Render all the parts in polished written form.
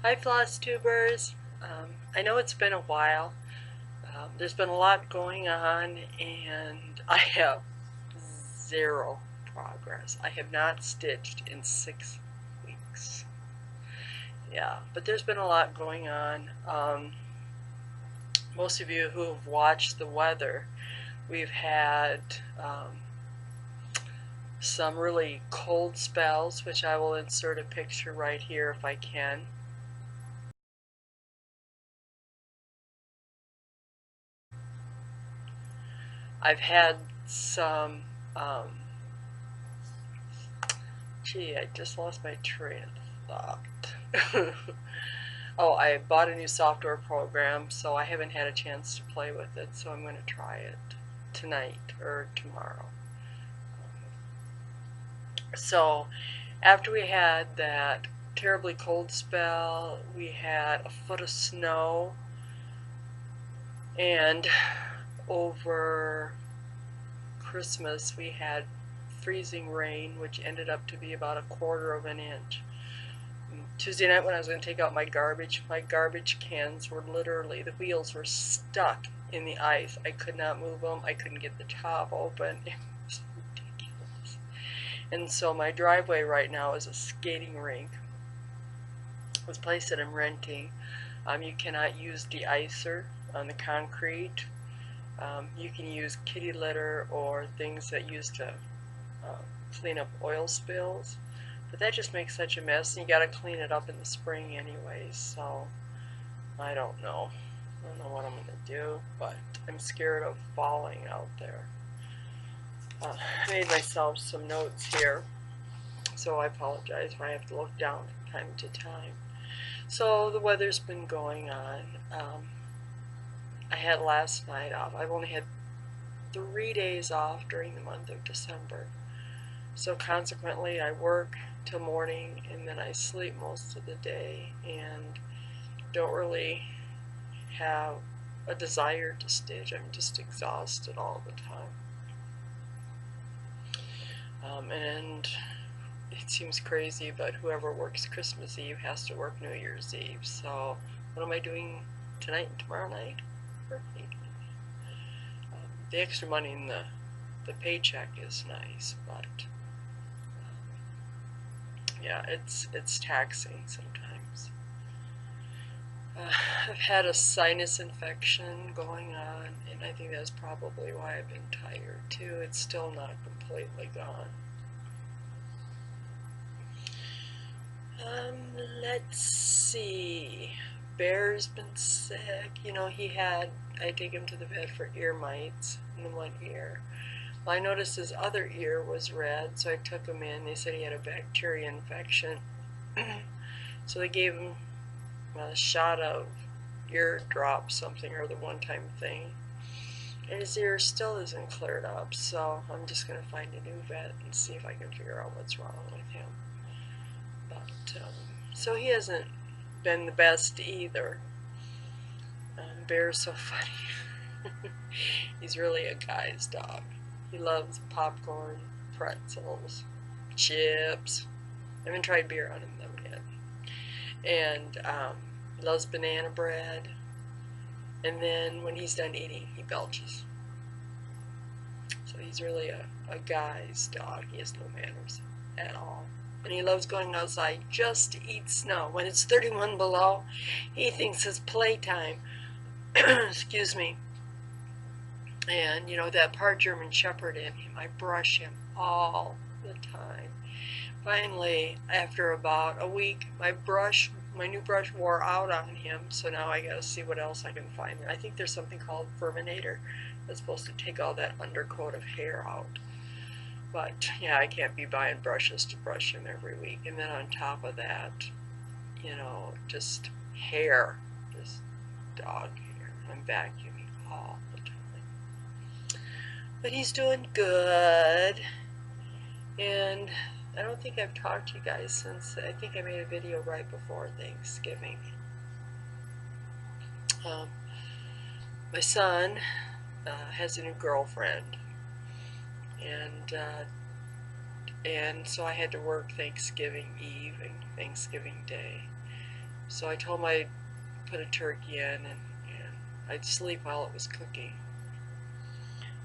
Hi Flosstubers. I know it's been a while. There's been a lot going on and I have zero progress. I have not stitched in 6 weeks. Yeah, but there's been a lot going on. Most of you who have watched the weather, we've had some really cold spells, which I will insert a picture right here if I can. I've had some, gee, I just lost my train of thought. Oh, I bought a new software program, so I haven't had a chance to play with it, so I'm going to try it tonight or tomorrow. So after we had that terribly cold spell, we had a foot of snow, and over Christmas we had freezing rain, which ended up to be about 1/4 of an inch. Tuesday night when I was going to take out my garbage cans were literally, the wheels were stuck in the ice. I could not move them. I couldn't get the top open. It was ridiculous. And so my driveway right now is a skating rink. This place that I'm renting, you cannot use de-icer on the concrete. You can use kitty litter or things that used to clean up oil spills. But that just makes such a mess, and you gotta clean it up in the spring anyways, so I don't know. I don't know what I'm gonna do, but I'm scared of falling out there. I made myself some notes here, so I apologize if I have to look down from time to time. So the weather's been going on. I had last night off. I've only had 3 days off during the month of December. So consequently, I work till morning and then I sleep most of the day and don't really have a desire to stitch. I'm just exhausted all the time. And it seems crazy, but whoever works Christmas Eve has to work New Year's Eve. So what am I doing tonight and tomorrow night? The extra money in the paycheck is nice, but yeah, it's taxing sometimes. I've had a sinus infection going on, and I think that's probably why I've been tired too. It's still not completely gone. Let's see. Bear's been sick. You know, I take him to the vet for ear mites in one ear. Well, I noticed his other ear was red, so I took him in. They said he had a bacteria infection. So they gave him a shot of ear drop something or the one-time thing. And his ear still isn't cleared up, so I'm just going to find a new vet and see if I can figure out what's wrong with him. But, so he hasn't been the best either. Bear's so funny. He's really a guy's dog. He loves popcorn, pretzels, chips. I haven't tried beer on him though yet. And he loves banana bread. And then when he's done eating, he belches. So he's really a guy's dog. He has no manners at all. And he loves going outside just to eat snow. When it's 31 below, he thinks it's playtime. Excuse me. And you know, that part German Shepherd in him, I brush him all the time. Finally, after about a week, my new brush wore out on him, so now I gotta see what else I can find. I think there's something called Verminator that's supposed to take all that undercoat of hair out. But yeah, I can't be buying brushes to brush him every week. And then on top of that, you know, just hair, just dog hair. I'm vacuuming all the time. But he's doing good. And I don't think I've talked to you guys since, I think I made a video right before Thanksgiving. My son has a new girlfriend, and so I had to work Thanksgiving Eve and Thanksgiving Day. So I told him I'd put a turkey in and I'd sleep while it was cooking.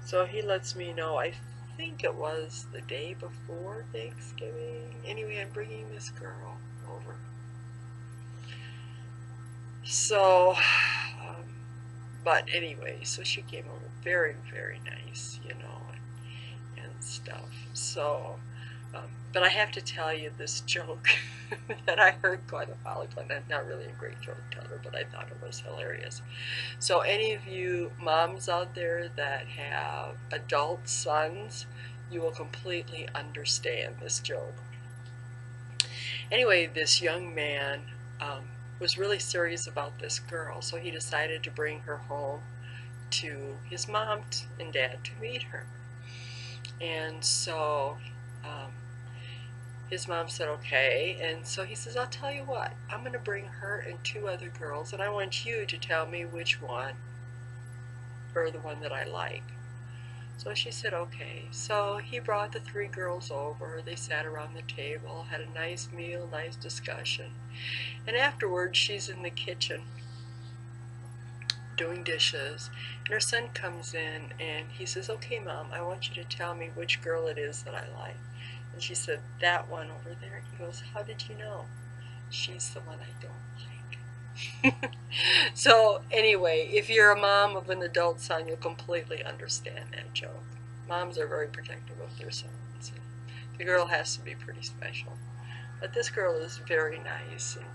So he lets me know, I think it was the day before Thanksgiving. Anyway, I'm bringing this girl over. So, but anyway, so she came over, very, very nice, you know, and stuff. So, but I have to tell you this joke that I heard quite a while ago, and not really a great joke teller, but I thought it was hilarious. So any of you moms out there that have adult sons, you will completely understand this joke. Anyway, this young man was really serious about this girl, so he decided to bring her home to his mom and dad to meet her. And so his mom said, okay. And so he says, I'll tell you what, I'm going to bring her and 2 other girls, and I want you to tell me which one, or the one that I like. So she said, okay. So he brought the 3 girls over. They sat around the table, had a nice meal, nice discussion. And afterwards, she's in the kitchen doing dishes, and her son comes in and he says, okay, Mom, I want you to tell me which girl it is that I like. And she said, that one over there. And he goes, how did you know? She's the one I don't like. So anyway, if you're a mom of an adult son, you'll completely understand that joke. Moms are very protective of their sons. The girl has to be pretty special. But this girl is very nice. And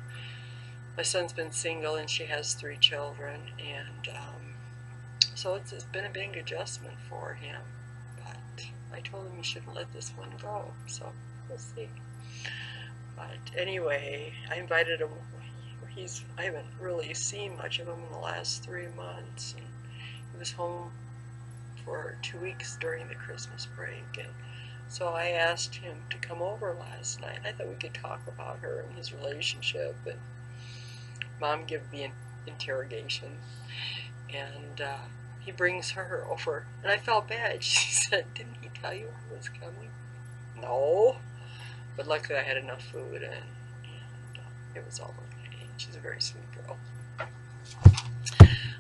my son's been single and she has 3 children. And so it's been a big adjustment for him. But I told him he shouldn't let this one go. So we'll see. But anyway, I invited him. I haven't really seen much of him in the last 3 months. And he was home for 2 weeks during the Christmas break. And so I asked him to come over last night. I thought we could talk about her and his relationship. And Mom gave me an interrogation. And he brings her over. And I felt bad. She said, didn't he tell you I was coming? No. But luckily I had enough food and it was all okay. She's a very sweet girl.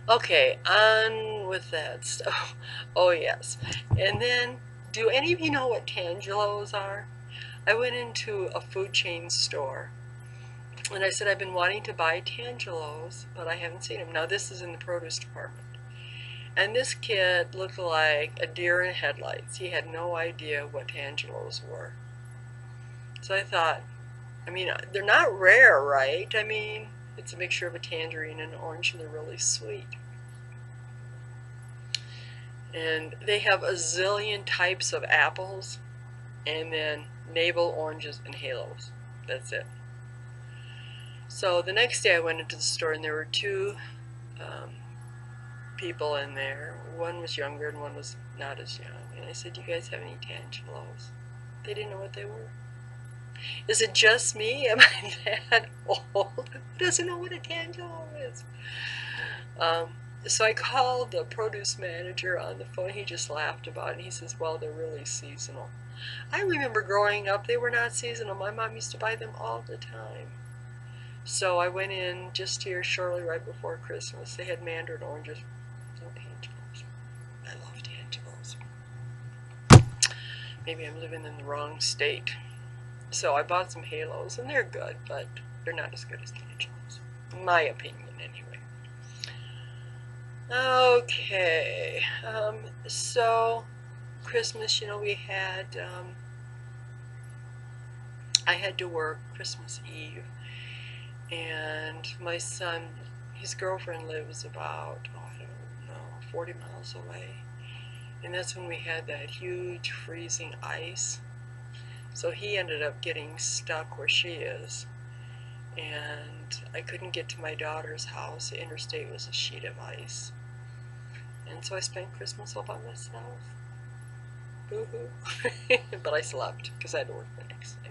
Okay, on with that stuff. Oh yes. And then, do any of you know what tangelos are? I went into a food chain store and I said I've been wanting to buy tangelos, but I haven't seen them. Now this is in the produce department. And this kid looked like a deer in headlights. He had no idea what tangelos were. So I thought, I mean, they're not rare, right? I mean, it's a mixture of a tangerine and an orange, and they're really sweet. And they have a zillion types of apples, and then navel, oranges, and halos. That's it. So the next day I went into the store, and there were 2 people in there. One was younger, and one was not as young. And I said, do you guys have any tangelos? They didn't know what they were. Is it just me? Am I that old? Who doesn't know what a tangelo is? So I called the produce manager on the phone. He just laughed about it. And he says, well, they're really seasonal. I remember growing up, they were not seasonal. My mom used to buy them all the time. So I went in just here shortly right before Christmas. They had mandarin oranges. No tangelos. I love tangelos. Maybe I'm living in the wrong state. So I bought some halos, and they're good, but they're not as good as tangelos, in my opinion, anyway. Okay, so Christmas, you know, we had, I had to work Christmas Eve, and my son, his girlfriend lives about, oh, I don't know, 40 miles away, and that's when we had that huge freezing ice. So he ended up getting stuck where she is, and I couldn't get to my daughter's house. The interstate was a sheet of ice, and so I spent Christmas all by myself. Boo-hoo. But I slept because I had to work the next day.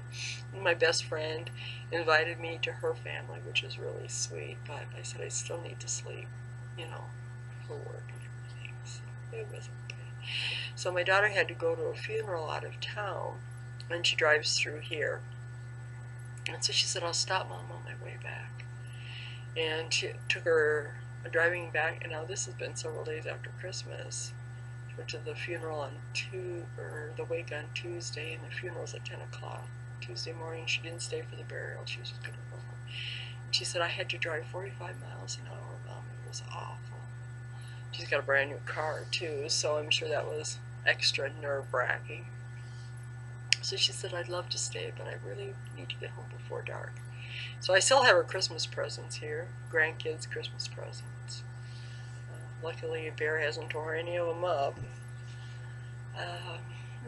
And my best friend invited me to her family, which was really sweet, but I said I still need to sleep, you know, for work and everything. So it was okay. So my daughter had to go to a funeral out of town, and she drives through here. And so she said, I'll stop Mom on my way back. and she took her driving back, and now this has been several days after Christmas. She went to the funeral on the wake on Tuesday, and the funeral's at 10 o'clock Tuesday morning. She didn't stay for the burial. She was just going to go home. And she said, I had to drive 45 miles an hour, Mom. It was awful. She's got a brand new car, too, so I'm sure that was extra nerve-wracking. So she said, I'd love to stay, but I really need to get home before dark. So I still have her Christmas presents here, grandkids' Christmas presents. Luckily, Bear hasn't torn any of them up.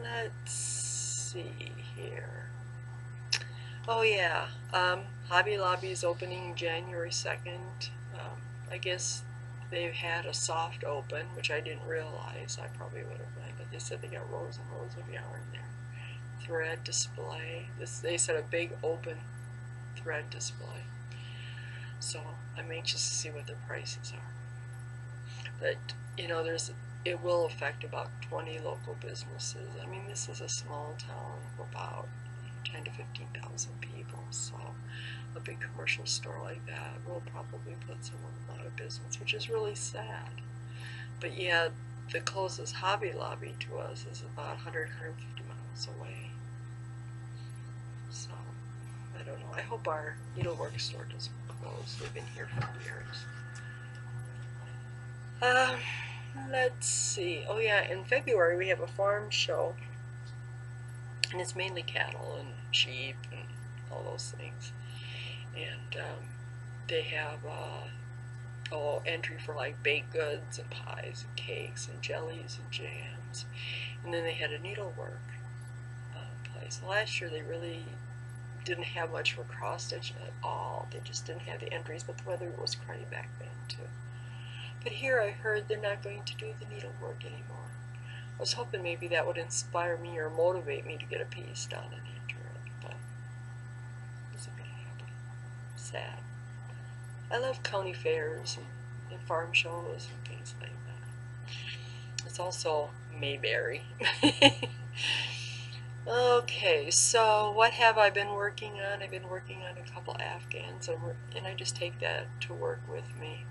Let's see here. Oh yeah, Hobby Lobby is opening January 2nd. I guess they've had a soft open, which I didn't realize. I probably would have went, but they said they got rows and rows of yarn there. Thread display. They said a big open thread display. So I'm anxious to see what their prices are. But you know, it will affect about 20 local businesses. I mean, this is a small town of about 10 to 15,000 people, so a big commercial store like that will probably put someone out of business, which is really sad. But yeah, the closest Hobby Lobby to us is about 150 miles away. So I don't know. I hope our needlework store doesn't close. They've been here for years. Let's see. Oh yeah, in February we have a farm show, and it's mainly cattle and sheep and all those things. And they have entry for like baked goods and pies and cakes and jellies and jams. And then they had a needlework place. Last year they really didn't have much for cross stitch at all. They just didn't have the entries, but the weather was cruddy back then too. But here I heard they're not going to do the needlework anymore. I was hoping maybe that would inspire me or motivate me to get a piece done and enter it, but it isn't going to happen. Sad. I love county fairs and farm shows and things like that. It's also Mayberry. Okay, so what have I been working on? I've been working on a couple Afghans, and I just take that to work with me.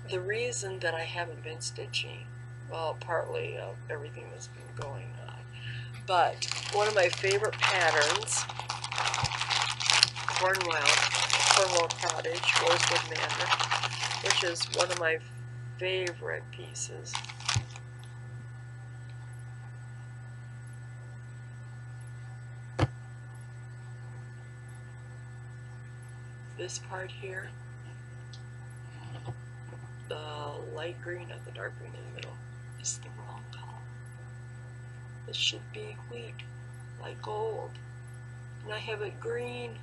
The reason that I haven't been stitching, well, partly of everything that's been going on, but one of my favorite patterns, Cornwall Cottage, Rosewood Manor, which is one of my favorite pieces. This part here, the light green and the dark green in the middle, is the wrong color. It should be wheat, like gold, and I have it green.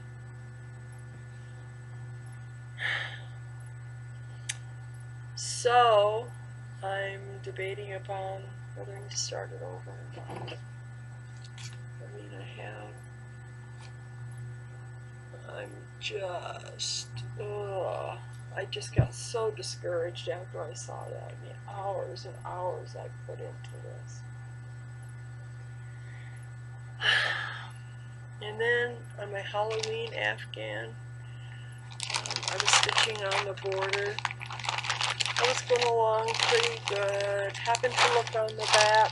So I'm debating upon whether to start it over or not. I mean, I just got so discouraged after I saw that. I mean, hours and hours I put into this. And then on my Halloween Afghan, I was stitching on the border. I was going along pretty good. Happened to look on the back.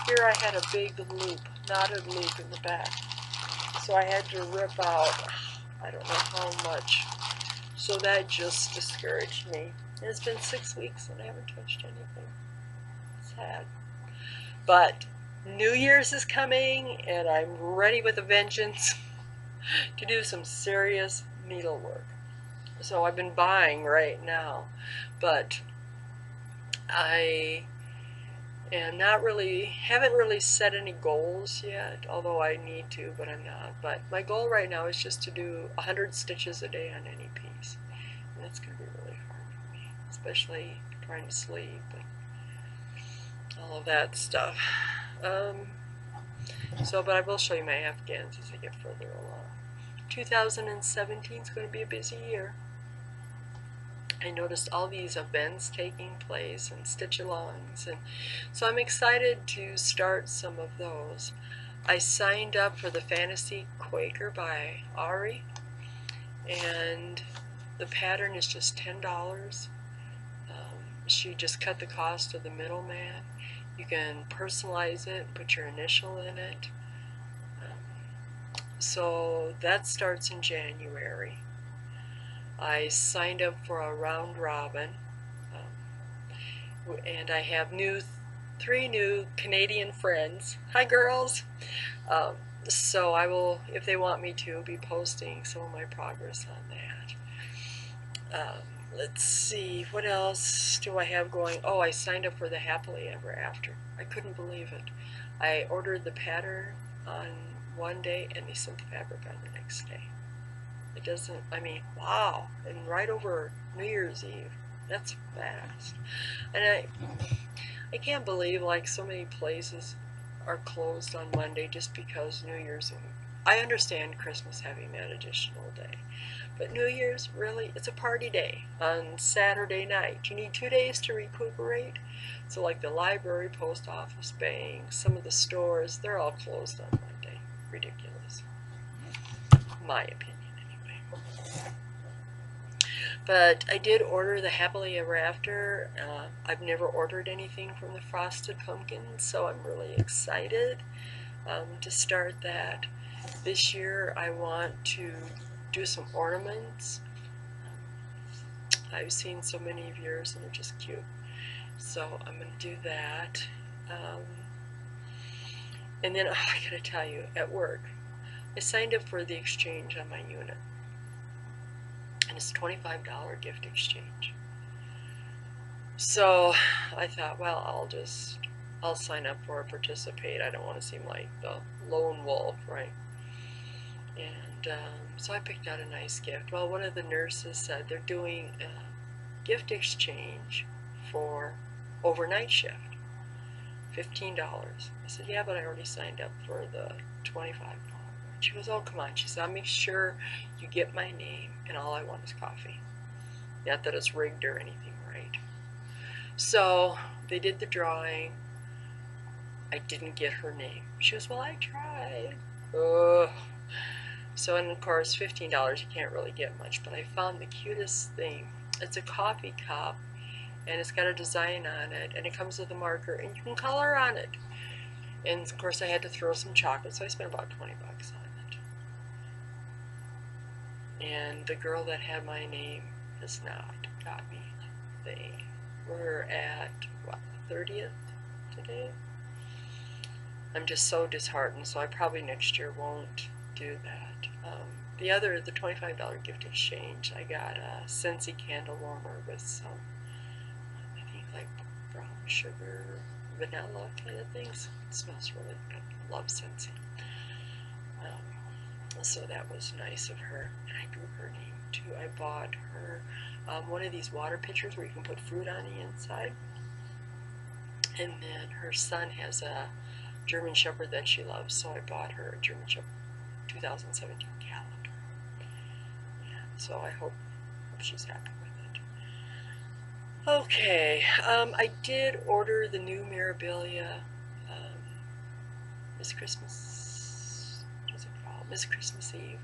Here I had a big loop, knotted loop in the back. So I had to rip out, I don't know how much. So that just discouraged me. And it's been 6 weeks and I haven't touched anything. Sad. But New Year's is coming and I'm ready with a vengeance to do some serious needlework. So I've been buying right now, but I am haven't really set any goals yet, although I need to, but I'm not. But my goal right now is just to do 100 stitches a day on any piece. And that's going to be really hard for me, especially trying to sleep and all of that stuff. But I will show you my Afghans as I get further along. 2017 is going to be a busy year. I noticed all these events taking place and stitch-alongs, and so I'm excited to start some of those. I signed up for the Fantasy Quaker by Ari, and the pattern is just $10. She just cut the cost of the middleman. You can personalize it, put your initial in it. So that starts in January. I signed up for a round robin, and I have three new Canadian friends. Hi, girls. So I will, if they want me to, be posting some of my progress on that. Let's see, what else do I have going? Oh, I signed up for the Happily Ever After. I couldn't believe it. I ordered the pattern on one day and they sent the fabric on the next day. It doesn't, I mean, wow. And right over New Year's Eve. That's fast. And I can't believe like so many places are closed on Monday just because New Year's. I understand Christmas having that additional day, but New Year's, really, it's a party day on Saturday night. You need 2 days to recuperate. So like the library, post office, banks, some of the stores, they're all closed on Monday. Ridiculous. My opinion, anyway. But I did order the Happily Ever After. I've never ordered anything from the Frosted Pumpkins, so I'm really excited to start that. This year I want to do some ornaments. I've seen so many of yours and they're just cute. So I'm going to do that. And then, oh, I gotta tell you, at work, I signed up for the exchange on my unit. And it's a $25 gift exchange. So I thought, well, I'll sign up for it, participate. I don't want to seem like the lone wolf, right? And so I picked out a nice gift. Well, one of the nurses said they're doing a gift exchange for overnight shift, $15. I said, yeah, but I already signed up for the $25. She goes, oh, come on. She said, I'll make sure you get my name, and all I want is coffee. Not that it's rigged or anything, right? So they did the drawing. I didn't get her name. She goes, well, I tried. Ugh. So, and of course, $15, you can't really get much, but I found the cutest thing. It's a coffee cup, and it's got a design on it, and it comes with a marker, and you can color on it. And of course, I had to throw some chocolate, so I spent about 20 bucks on it. And the girl that had my name has not got me the thing. We're at, what, the 30th today? I'm just so disheartened, so I probably next year won't do that. The $25 gift exchange, I got a Scentsy candle warmer with some, I think like brown sugar, vanilla kind of things. It smells really good. I love Scentsy. So that was nice of her, and I drew her name too. I bought her one of these water pitchers where you can put fruit on the inside. And then her son has a German Shepherd that she loves, so I bought her a German Shepherd 2017 calendar. Yeah, so I hope she's happy with it. Okay, I did order the new Mirabilia Miss Christmas, what's it called? Miss Christmas Eve.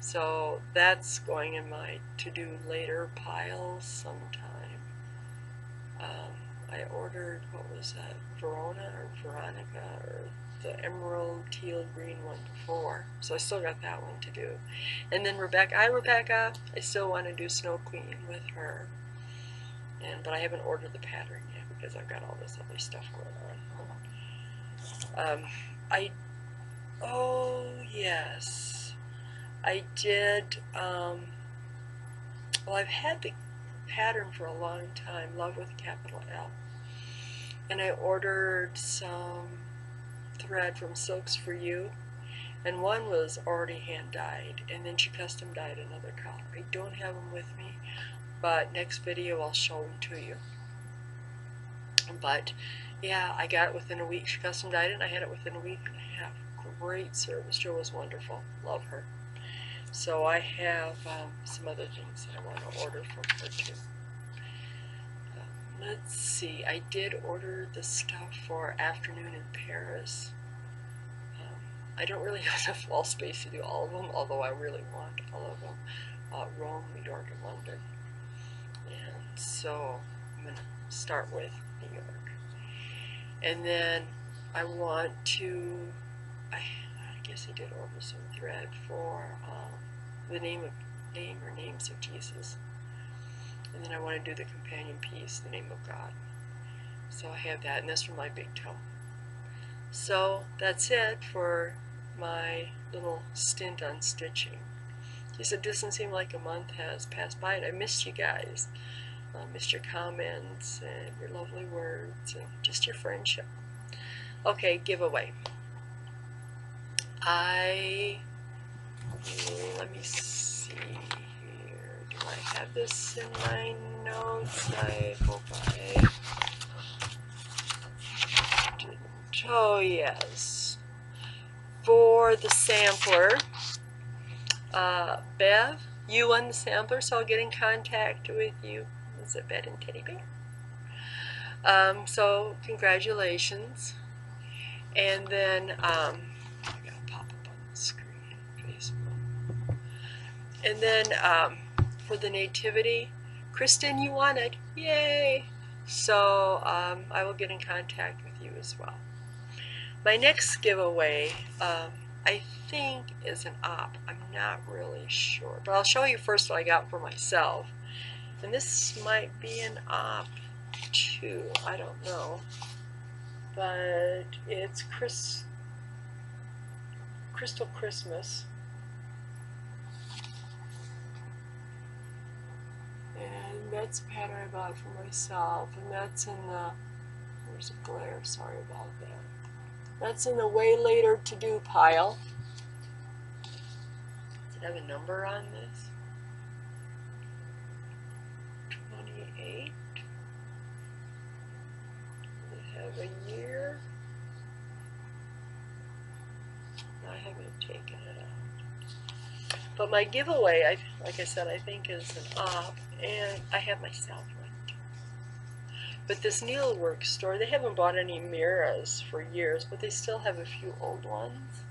So that's going in my to-do later pile sometime. I ordered, what was that, Veronica, or the emerald teal green one before. So I still got that one to do. And then Rebecca, I still want to do Snow Queen with her. But I haven't ordered the pattern yet because I've got all this other stuff going on. Oh yes, I did, well, I've had the pattern for a long time, Love with capital L. And I ordered some thread from Silks for You, and one was already hand dyed, and then she custom dyed another color. I don't have them with me, but next video I'll show them to you. But yeah, I got it within a week. She custom dyed it, and I had it within a week and a half. Great service. Jo was wonderful. Love her. So I have some other things that I want to order from her too. Let's see. I did order the stuff for Afternoon in Paris. I don't really have enough wall space to do all of them, although I really want all of them. Rome, New York, and London. And so I'm going to start with New York. And then I want to, I guess I did order some thread for the names of Jesus. And then I want to do the companion piece, the name of God. So I have that, and that's for my big toe. So that's it for my little stint on stitching. Geez, it doesn't seem like a month has passed by, and I missed you guys. I missed your comments and your lovely words and just your friendship. Okay, giveaway. Let me see here. Do I have this in my notes? I hope I didn't. Oh, yes. For the sampler, Bev, you won the sampler, so I'll get in contact with you. Is it Bed and Teddy Bear? So congratulations. And then I gotta pop up on the screen, Facebook. And then for the nativity, Kristen, you won it. Yay! So I will get in contact with you as well. My next giveaway, I think, is an op. I'm not really sure, but I'll show you first what I got for myself. And this might be an op too. I don't know, but it's Crystal Christmas, and that's a pattern I bought for myself, and that's in the, there's a glare, sorry about that. That's in the way later to do pile. Does it have a number on this? 28. Does it have a year? I haven't taken it out. But my giveaway, like I said, I think is an op, and I have myself one. But this needlework store, they haven't bought any mirrors for years, but they still have a few old ones.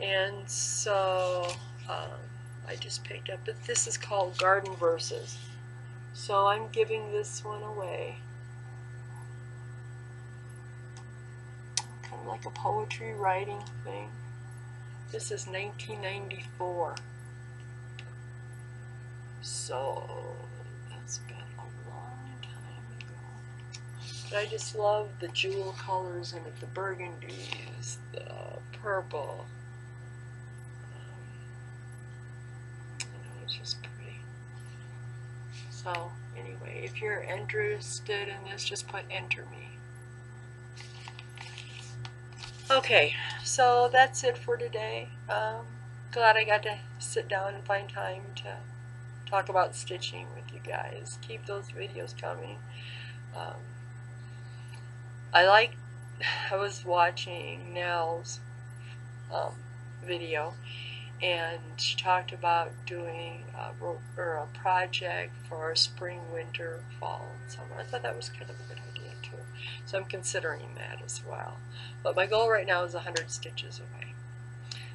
And so I just picked up, but this is called Garden Verses. So I'm giving this one away. Kind of like a poetry writing thing. This is 1994. So that's been a long time ago. But I just love the jewel colors in it, the burgundies, the purple. It's just pretty. So anyway, if you're interested in this, just put enter me. Okay, so that's it for today. Glad I got to sit down and find time to talk about stitching with you guys. Keep those videos coming. I was watching Nell's video, and she talked about doing a project for spring, winter, fall, and summer. I thought that was kind of a good idea too. So I'm considering that as well. But my goal right now is 100 stitches away.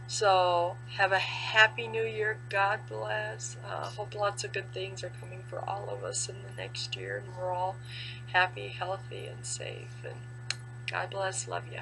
So have a happy new year. God bless. Hope lots of good things are coming for all of us in the next year, and we're all happy, healthy, and safe. And God bless. Love you.